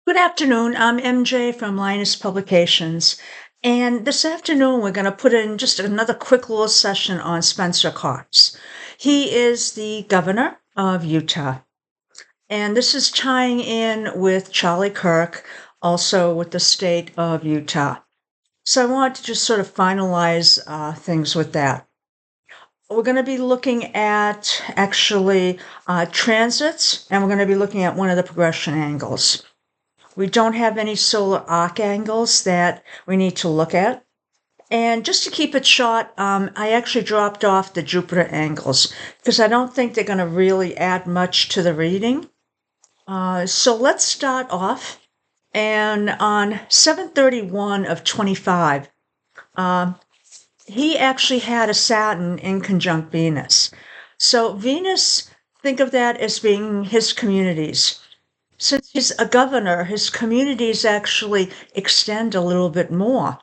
Good afternoon. I'm MJ from Linus Publications. And this afternoon, we're going to put in just another quick little session on Spencer Cox. He is the governor of Utah. And this is tying in with Charlie Kirk, also with the state of Utah. So I wanted to just sort of finalize things with that. We're going to be looking at actually transits, and we're going to be looking at one of the progression angles. We don't have any solar arc angles that we need to look at. And just to keep it short, I actually dropped off the Jupiter angles because I don't think they're going to really add much to the reading. So let's start off. And on 7/31 of 25, he actually had a Saturn in conjunct Venus. So Venus, think of that as being his communities. Since he's a governor, his communities actually extend a little bit more.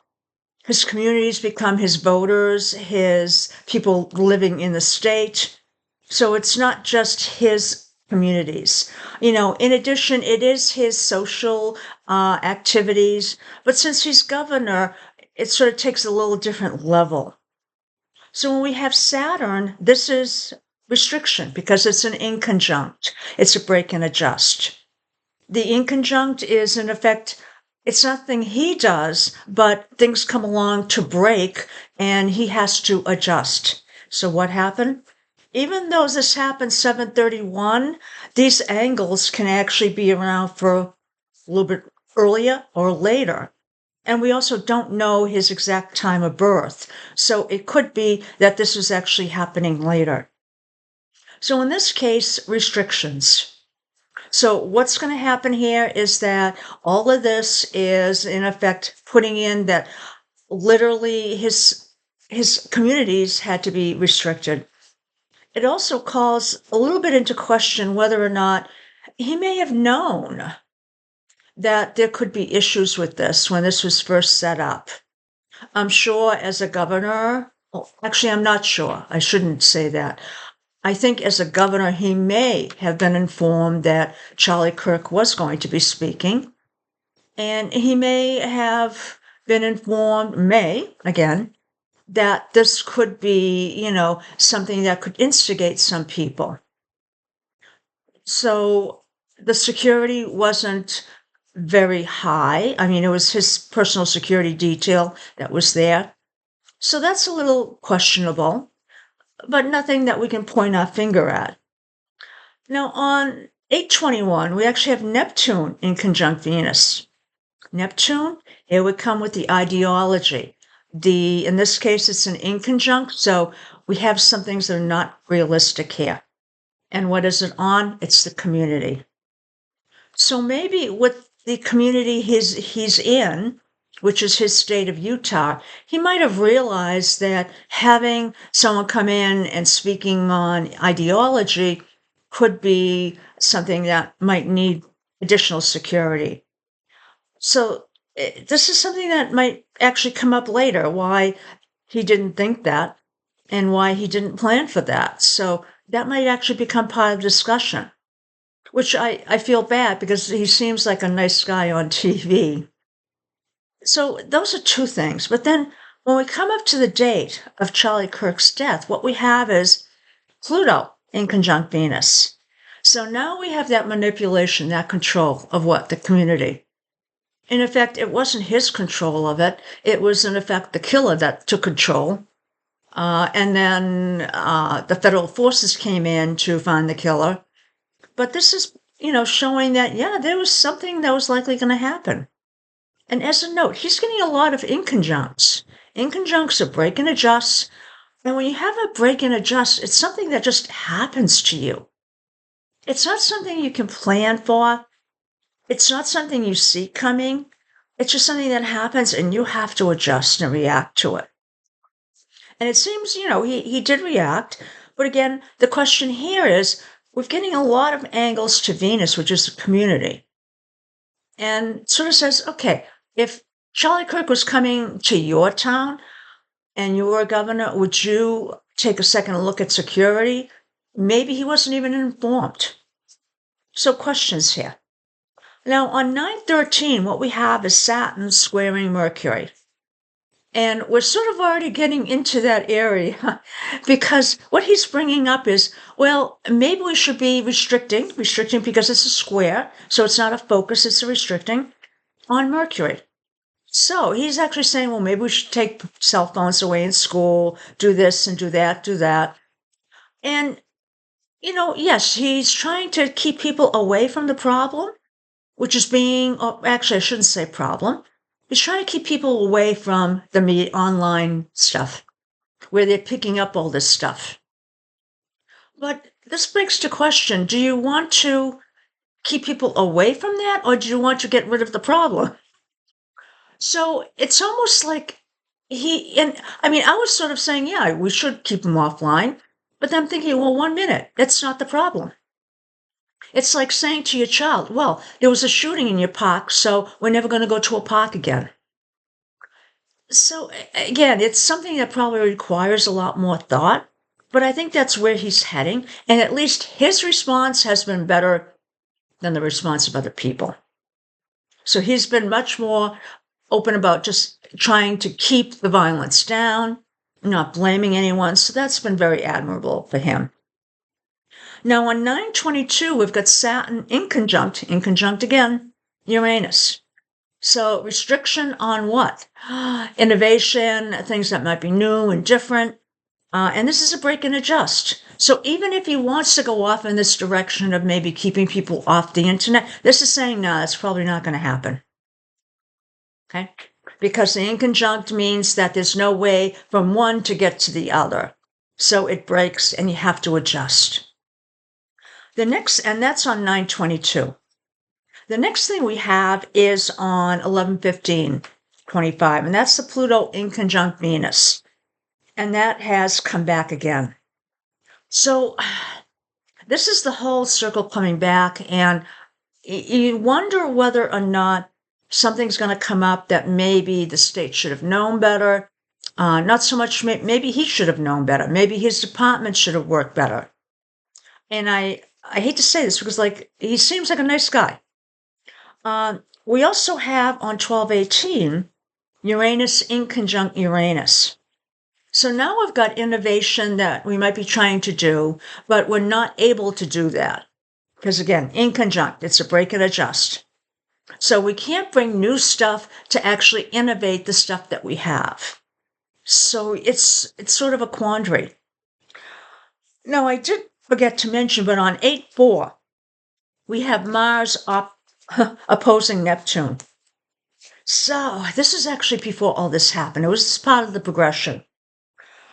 His communities become his voters, his people living in the state. So it's not just his communities. In addition, it is his social activities. But since he's governor, it sort of takes a little different level. So when we have Saturn, this is restriction because it's an inconjunct. It's a break and adjust. The inconjunct is, in effect, it's nothing he does, but things come along to break and he has to adjust. So what happened? Even though this happened 7/31, these angles can actually be around for a little bit earlier or later. And we also don't know his exact time of birth. So it could be that this was actually happening later. So in this case, restrictions. So what's going to happen here is that all of this is, in effect, putting in that literally his communities had to be restricted. It also calls a little bit into question whether or not he may have known that there could be issues with this when this was first set up. I'm sure as a governor, actually, I'm not sure. I shouldn't say that. I think as a governor, he may have been informed that Charlie Kirk was going to be speaking. And he may have been informed, that this could be, something that could instigate some people. So the security wasn't very high. I mean, it was his personal security detail that was there. So that's a little questionable, but nothing that we can point our finger at. Now, on 8/21, we actually have Neptune in conjunct Venus. Neptune, it would come with the ideology. In this case, it's an inconjunct, so we have some things that are not realistic here. And what is it on? It's the community. So maybe with the community he's in, which is his state of Utah, he might have realized that having someone come in and speaking on ideology could be something that might need additional security. So this is something that might actually come up later, why he didn't think that and why he didn't plan for that. So that might actually become part of the discussion, which I feel bad because he seems like a nice guy on TV. So those are two things. But then when we come up to the date of Charlie Kirk's death, what we have is Pluto in conjunct Venus. So now we have that manipulation, that control of what? The community. In effect, it wasn't his control of it. It was, in effect, the killer that took control. And then the federal forces came in to find the killer. But this is, showing that, there was something that was likely going to happen. And as a note, he's getting a lot of inconjuncts. Inconjuncts are break and adjust. And when you have a break and adjust, it's something that just happens to you. It's not something you can plan for. It's not something you see coming. It's just something that happens and you have to adjust and react to it. And it seems, he did react. But again, the question here is, we're getting a lot of angles to Venus, which is the community. And sort of says, okay, if Charlie Kirk was coming to your town and you were a governor, would you take a second look at security? Maybe he wasn't even informed. So questions here. Now, on 9/13, what we have is Saturn squaring Mercury. And we're sort of already getting into that area because what he's bringing up is, well, maybe we should be restricting because it's a square, so it's not a focus, it's a restricting on Mercury. So he's actually saying, well, maybe we should take cell phones away in school, do this and do that. And, yes, he's trying to keep people away from the problem, which is actually, I shouldn't say problem. He's trying to keep people away from the online stuff, where they're picking up all this stuff. But this begs the question, do you want to keep people away from that, or do you want to get rid of the problem? So it's almost like I was sort of saying, yeah, we should keep them offline. But then I'm thinking, well, 1 minute, that's not the problem. It's like saying to your child, well, there was a shooting in your park, so we're never going to go to a park again. So again, it's something that probably requires a lot more thought, but I think that's where he's heading. And at least his response has been better than the response of other people. So he's been much more open about just trying to keep the violence down, not blaming anyone. So that's been very admirable for him. Now on 9/22, we've got Saturn in conjunct again, Uranus. So restriction on what? Innovation, things that might be new and different. And this is a break and adjust. So even if he wants to go off in this direction of maybe keeping people off the internet, this is saying, no, that's probably not going to happen. Okay? Because the inconjunct means that there's no way from one to get to the other. So it breaks and you have to adjust. And that's on 9/22. The next thing we have is on 11/15/25, and that's the Pluto in conjunct Venus. And that has come back again. So this is the whole circle coming back, and you wonder whether or not something's going to come up that maybe the state should have known better. Not so much, maybe he should have known better. Maybe his department should have worked better. And I hate to say this because, he seems like a nice guy. We also have on 12/18 Uranus in conjunct Uranus. So now we've got innovation that we might be trying to do, but we're not able to do that. Because again, in conjunct, it's a break and adjust. So we can't bring new stuff to actually innovate the stuff that we have. So it's sort of a quandary. Now, I did forget to mention, but on 8/4, we have Mars opposing Neptune. So this is actually before all this happened. It was part of the progression.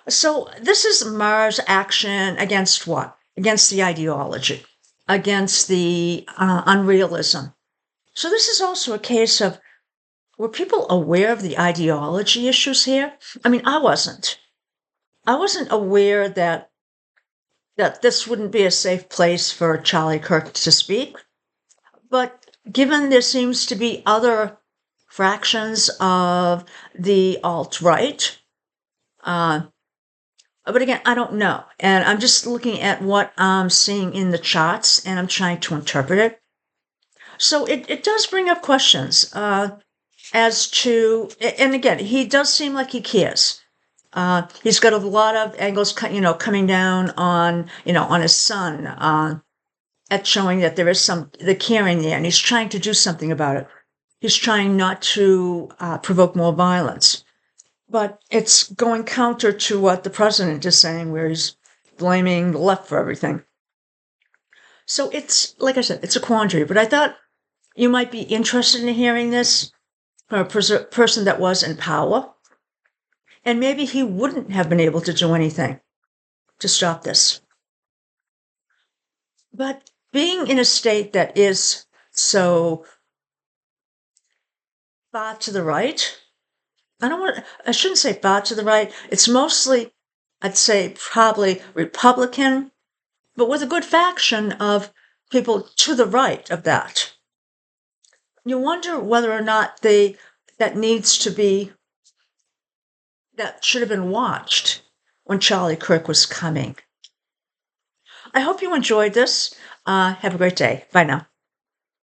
So this is Mars action against what? Against the ideology, against the unrealism. So this is also a case of, were people aware of the ideology issues here? I mean, I wasn't. I wasn't aware that this wouldn't be a safe place for Charlie Kirk to speak. But given there seems to be other fractions of the alt-right, but again, I don't know. And I'm just looking at what I'm seeing in the charts, and I'm trying to interpret it. So it does bring up questions as to, and again, he does seem like he cares. He's got a lot of angles, coming down on, on his son, at showing that there is the caring there, and he's trying to do something about it. He's trying not to provoke more violence. But it's going counter to what the president is saying, where he's blaming the left for everything. So it's, like I said, it's a quandary. But I thought you might be interested in hearing this from a person that was in power. And maybe he wouldn't have been able to do anything to stop this. But being in a state that is so far to the right, I shouldn't say far to the right. It's mostly, I'd say probably Republican, but with a good faction of people to the right of that. You wonder whether or not that should have been watched when Charlie Kirk was coming. I hope you enjoyed this. Have a great day. Bye now.